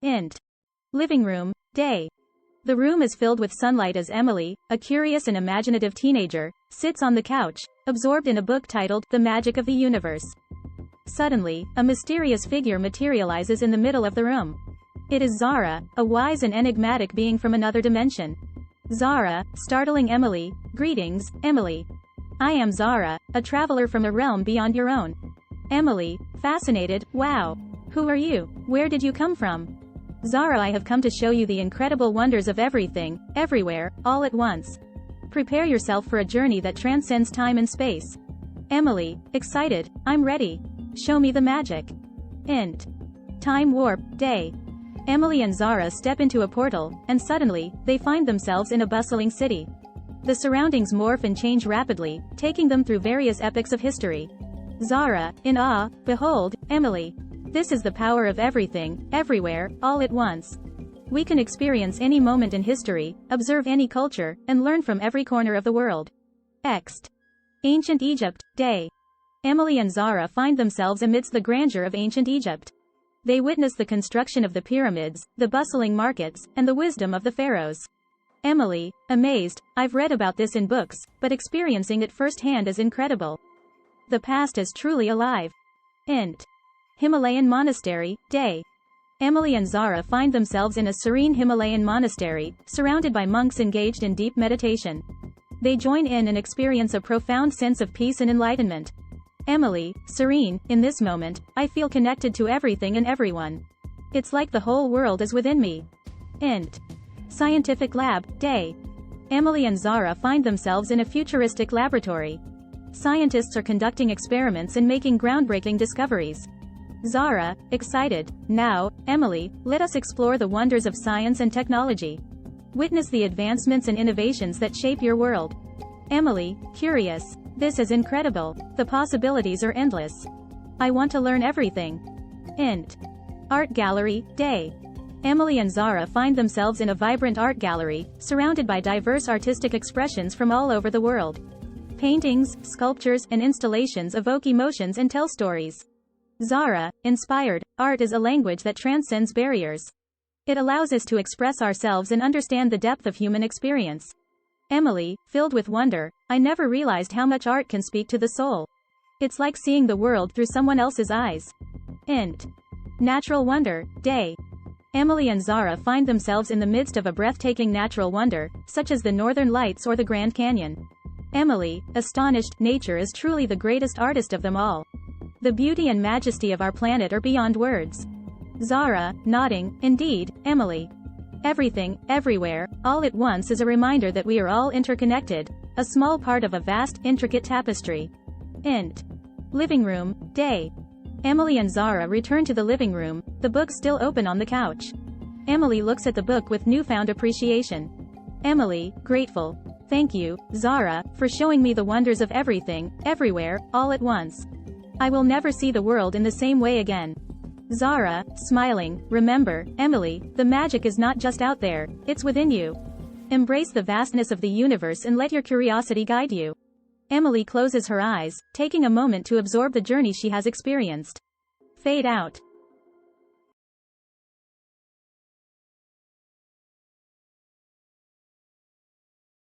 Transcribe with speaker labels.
Speaker 1: Int. Living room, day. The room is filled with sunlight as Emily, a curious and imaginative teenager, sits on the couch, absorbed in a book titled The Magic of the Universe. Suddenly, a mysterious figure materializes in the middle of the room. It is Zara, a wise and enigmatic being from another dimension. Zara, startling Emily, "Greetings, Emily. I am Zara, a traveler from a realm beyond your own." Emily, fascinated, "Wow. Who are you? Where did you come from?" Zara, "I have come to show you the incredible wonders of everything, everywhere, all at once. Prepare yourself for a journey that transcends time and space." Emily, excited, "I'm ready. Show me the magic." Int. Time warp, day. Emily and Zara step into a portal, and suddenly, they find themselves in a bustling city. The surroundings morph and change rapidly, taking them through various epochs of history. Zara, in awe, "Behold, Emily. This is the power of everything, everywhere, all at once. We can experience any moment in history, observe any culture, and learn from every corner of the world." Ext. Ancient Egypt, day. Emily and Zara find themselves amidst the grandeur of ancient Egypt. They witness the construction of the pyramids, the bustling markets, and the wisdom of the pharaohs. Emily, amazed, "I've read about this in books, but experiencing it firsthand is incredible. The past is truly alive." Int. Himalayan Monastery, day. Emily and Zara find themselves in a serene Himalayan monastery, surrounded by monks engaged in deep meditation. They join in and experience a profound sense of peace and enlightenment. Emily, serene, "In this moment, I feel connected to everything and everyone. It's like the whole world is within me." Int. Scientific lab, day. Emily and Zara find themselves in a futuristic laboratory. Scientists are conducting experiments and making groundbreaking discoveries. Zara, excited, "Now, Emily, let us explore the wonders of science and technology. Witness the advancements and innovations that shape your world." Emily, curious, "This is incredible. The possibilities are endless. I want to learn everything." Int. Art gallery, day. Emily and Zara find themselves in a vibrant art gallery, surrounded by diverse artistic expressions from all over the world. Paintings, sculptures, and installations evoke emotions and tell stories. Zara, inspired, "Art is a language that transcends barriers. It allows us to express ourselves and understand the depth of human experience." Emily, filled with wonder, "I never realized how much art can speak to the soul. It's like seeing the world through someone else's eyes." Int. Natural wonder, day. Emily and Zara find themselves in the midst of a breathtaking natural wonder, such as the Northern Lights or the Grand Canyon. Emily, astonished, "Nature is truly the greatest artist of them all. The beauty and majesty of our planet are beyond words." Zara, nodding, "Indeed, Emily. Everything, everywhere, all at once is a reminder that we are all interconnected, a small part of a vast, intricate tapestry." Int. Living room, day. Emily and Zara return to the living room, the book still open on the couch. Emily looks at the book with newfound appreciation. Emily, grateful, "Thank you, Zara, for showing me the wonders of everything, everywhere, all at once. I will never see the world in the same way again." Zara, smiling, "Remember, Emily, the magic is not just out there, it's within you. Embrace the vastness of the universe and let your curiosity guide you." Emily closes her eyes, taking a moment to absorb the journey she has experienced. Fade out.